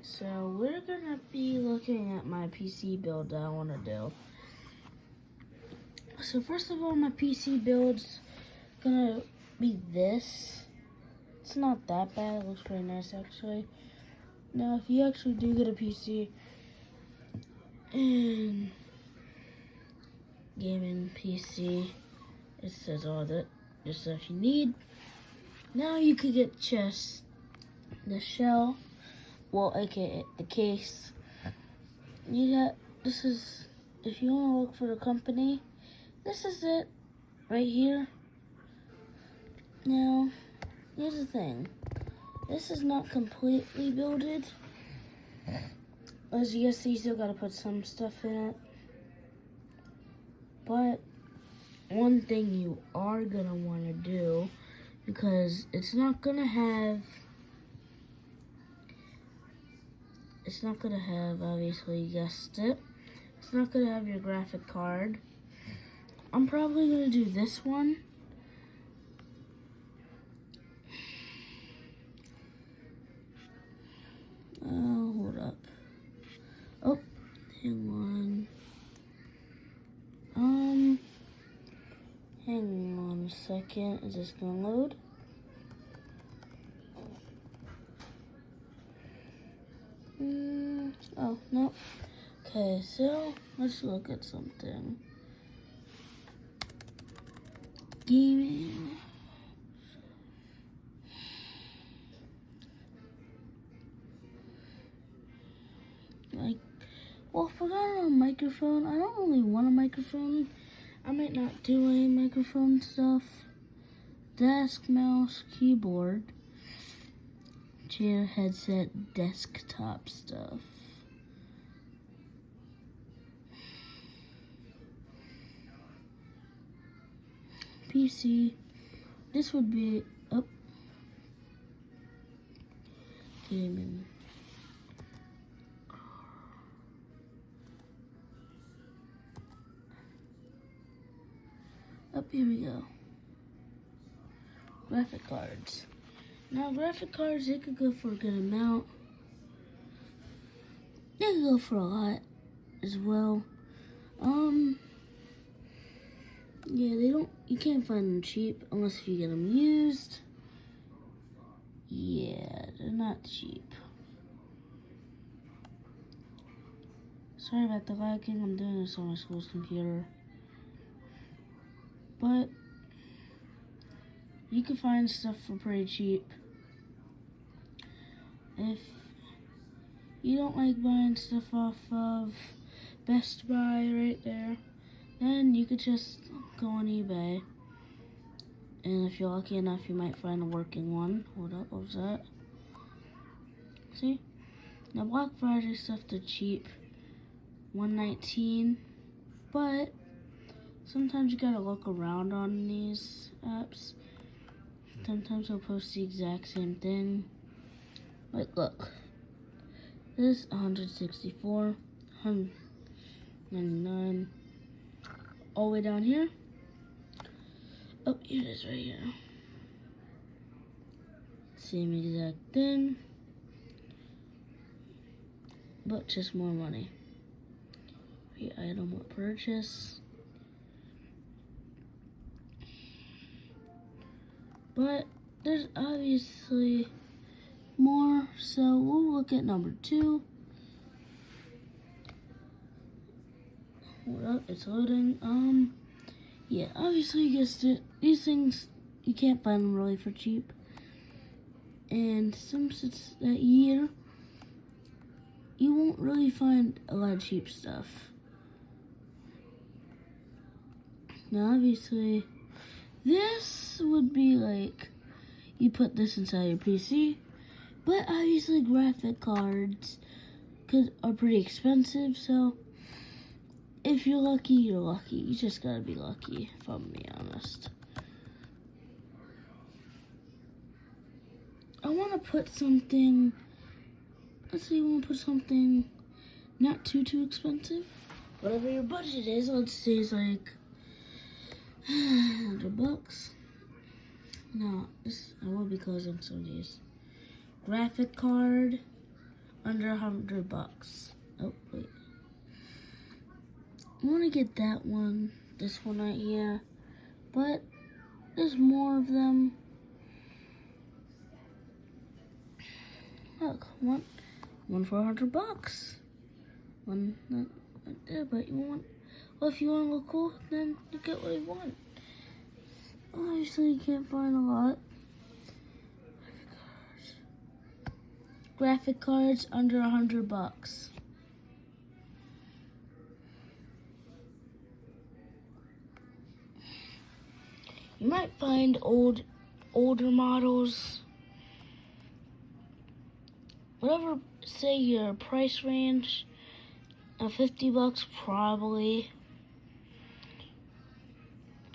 So we're gonna be looking at my PC build that I want to do. So first of all, my PC build's gonna be this. It's not that bad. It looks pretty nice actually. Now, if you actually do get a PC and gaming PC, it says all the stuff you need. Now you could get just the shell, well, aka the case. This is, if you want to look for the company, this is it right here. Now, here's the thing. This is not completely builded. As you can see, you still gotta put some stuff in it. But one thing you are gonna want to do, because it's not gonna have, obviously you guessed it, it's not gonna have your graphic card. I'm probably gonna do this one. Hold up. Oh, hang on. Hang on a second. Is this gonna load? Oh, no. Okay, so let's look at something. Gaming. Well, if I got a microphone, I don't really want a microphone. I might not do any microphone stuff. Desk, mouse, keyboard, chair, headset, desktop stuff. PC. This would be gaming. Here we go. Graphic cards. Now, graphic cards, they could go for a good amount. They could go for a lot as well. Yeah, you can't find them cheap unless you get them used. Yeah, they're not cheap. Sorry about the lagging, I'm doing this on my school's computer. But you can find stuff for pretty cheap. If you don't like buying stuff off of Best Buy right there, then you could just go on eBay. And if you're lucky enough, you might find a working one. Hold up, what was that? See? Now, Black Friday stuff, they're cheap. $119. But sometimes you gotta look around on these apps. Sometimes they'll post the exact same thing. Like, look. This $164, $199. All the way down here. Oh, here it is right here. Same exact thing. But just more money. The item will purchase. But there's obviously more, so we'll look at number 2. Hold up, it's loading. Yeah, obviously you guessed it. These things, you can't find them really for cheap. And since it's that year, you won't really find a lot of cheap stuff. Now, obviously, this would be like, you put this inside your PC, but obviously graphic cards are pretty expensive, so if you're lucky, you're lucky. You just gotta be lucky, if I'm being honest. I wanna put something, let's say you wanna put something not too expensive. Whatever your budget is, let's say it's like $100. No, I will be closing some of these. Graphic card, under $100. Oh, wait. I want to get that one, this one right here, but there's more of them. Look, one for $100. One not there, but you want. Well, if you want to look cool, then you get what you want. Obviously, you can't find a lot. Graphic cards under $100. You might find older models. Whatever, say your price range of $50, probably.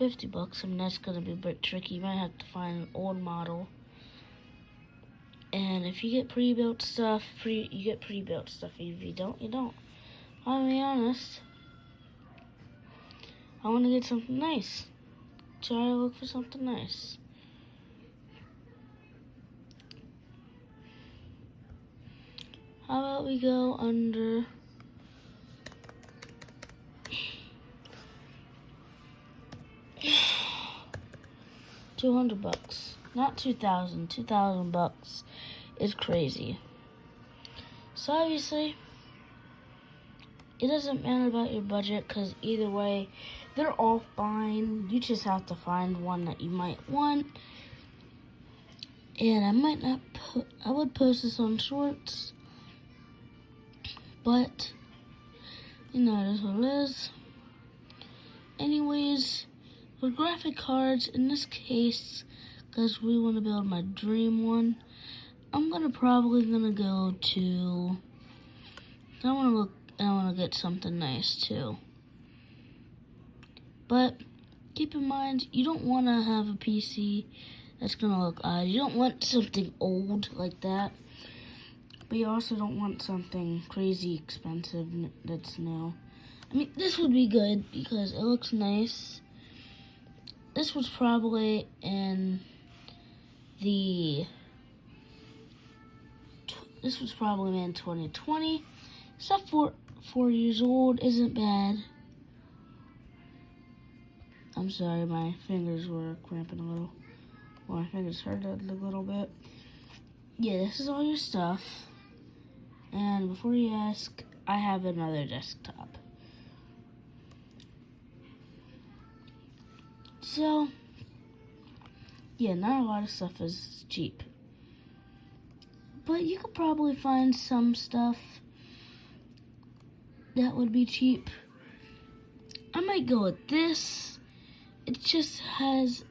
$50, I mean, that's gonna be a bit tricky. You might have to find an old model. And if you get pre-built stuff, you get pre-built stuff. If you don't, you don't. I'll be honest. I want to get something nice. Try to look for something nice. How about we go under $200? Not 2,000. $2,000 is crazy. So obviously, it doesn't matter about your budget, because either way, they're all fine. You just have to find one that you might want. And I would post this on Shorts, but you know, it is what it is. Anyways, for graphic cards, in this case, because we want to build my dream one, I'm probably gonna go to. I want to get something nice too. But keep in mind, you don't want to have a PC that's gonna look odd. You don't want something old like that, but you also don't want something crazy expensive that's new. I mean, this would be good because it looks nice. This was probably in This was probably made in 2020. Except for 4 years old, isn't bad. I'm sorry, my fingers were cramping a little. Well, my fingers hurt a little bit. Yeah, this is all your stuff. And before you ask, I have another desktop. So, yeah, not a lot of stuff is cheap. But you could probably find some stuff that would be cheap. I might go with this. It just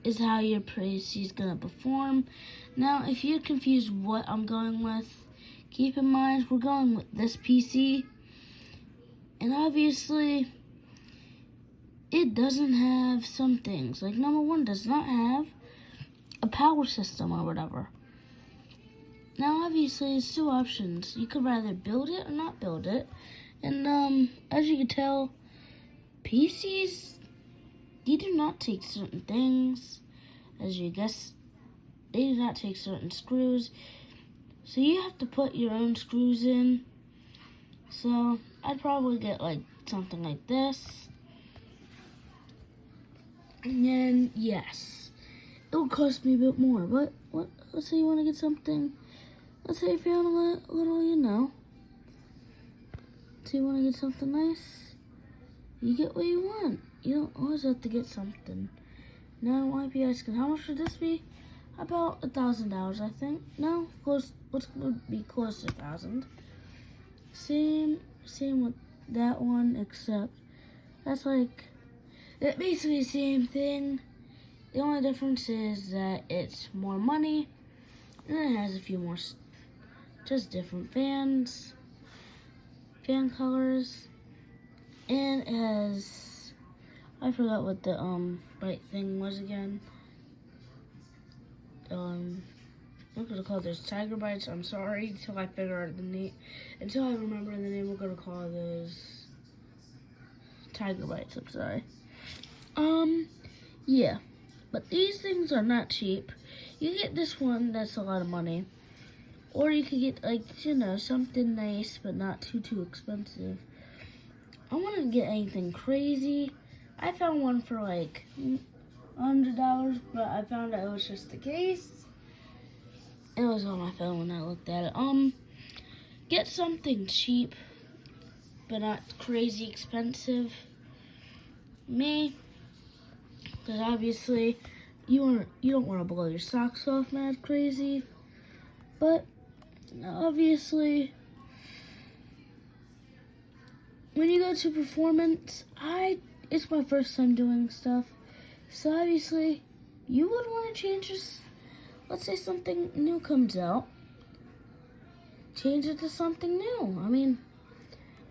is how your PC is gonna perform. Now, if you're confused what I'm going with, keep in mind we're going with this PC. And obviously, it doesn't have some things. Like number one, does not have a power system or whatever. Now, obviously, it's two options. You could rather build it or not build it. And as you can tell, PCs, they do not take certain things. As you guess, they do not take certain screws. So you have to put your own screws in. So I'd probably get like something like this. And then, yes, it will cost me a bit more. But let's say you want to get something. Let's say if you're on a little, you know. So you want to get something nice, you get what you want. You don't always have to get something. Now I might be asking, how much would this be? About $1,000, I think. No, close. What's would be close to 1,000? Same with that one, except that's like basically the same thing. The only difference is that it's more money, and it has a few more, just different fan colors, and it has, I forgot what the bright thing was again. I'm gonna call those Tiger Bites. I'm sorry, until I figure out the name. Until I remember the name, we're gonna call those Tiger Bites. I'm sorry. Yeah, but these things are not cheap. You get this one, that's a lot of money. Or you could get like, you know, something nice but not too expensive. I wouldn't get anything crazy. I found one for like $100, but I found out it was just a case. It was on my phone when I looked at it. Get something cheap but not crazy expensive. Me, because obviously you don't want to blow your socks off mad crazy, but obviously when you go to Performance, it's my first time doing stuff, so obviously you would want to change this. Let's say something new comes out, change it to something new. I mean,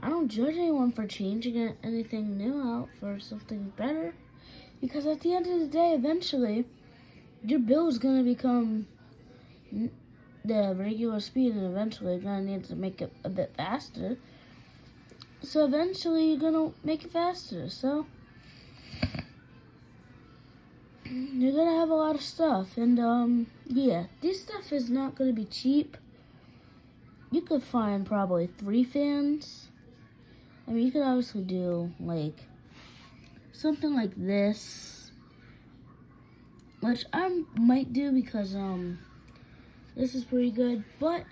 I don't judge anyone for changing anything new out for something better, because at the end of the day, eventually your bill is going to become the regular speed, and eventually you're going to need to make it a bit faster. So eventually you're going to make it faster. So you're going to have a lot of stuff. And yeah, this stuff is not going to be cheap. You could find probably 3 fans. I mean, you could obviously do like something like this, which I might do because this is pretty good. But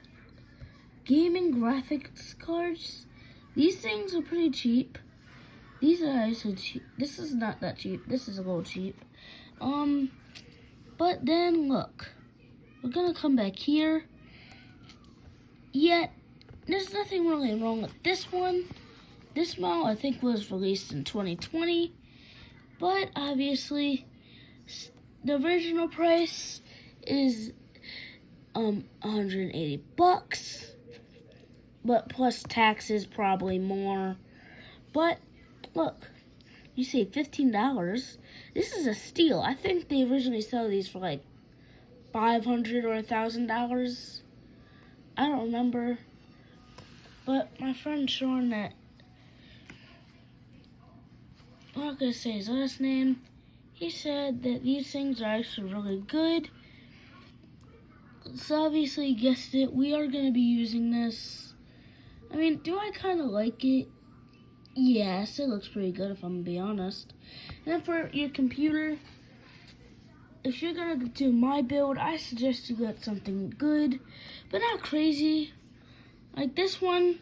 gaming graphics cards, these things are pretty cheap. These are actually cheap. This is not that cheap. This is a little cheap. But then look, we're gonna come back here. Yet there's nothing really wrong with this one. This model I think was released in 2020, but obviously the original price is $180, but plus taxes probably more. But look, you save $15. This is a steal. I think they originally sell these for like $500 or $1,000. I don't remember, but my friend Sean, that I'm not gonna say his last name, he said that these things are actually really good. So obviously, you guessed it, we are gonna be using this. I mean, do I kind of like it? Yes, it looks pretty good if I'm gonna be honest. And then for your computer, if you're gonna do my build, I suggest you get something good, but not crazy. Like this one,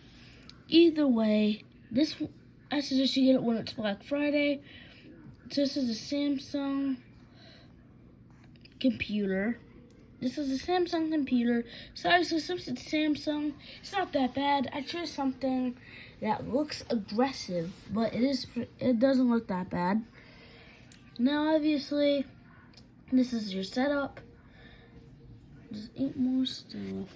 either way, I suggest you get it when it's Black Friday. This is a Samsung computer. This is a Samsung computer. So obviously, since it's Samsung, it's not that bad. I chose something that looks aggressive, but it doesn't look that bad. Now, obviously, this is your setup. Just 8 more stuff.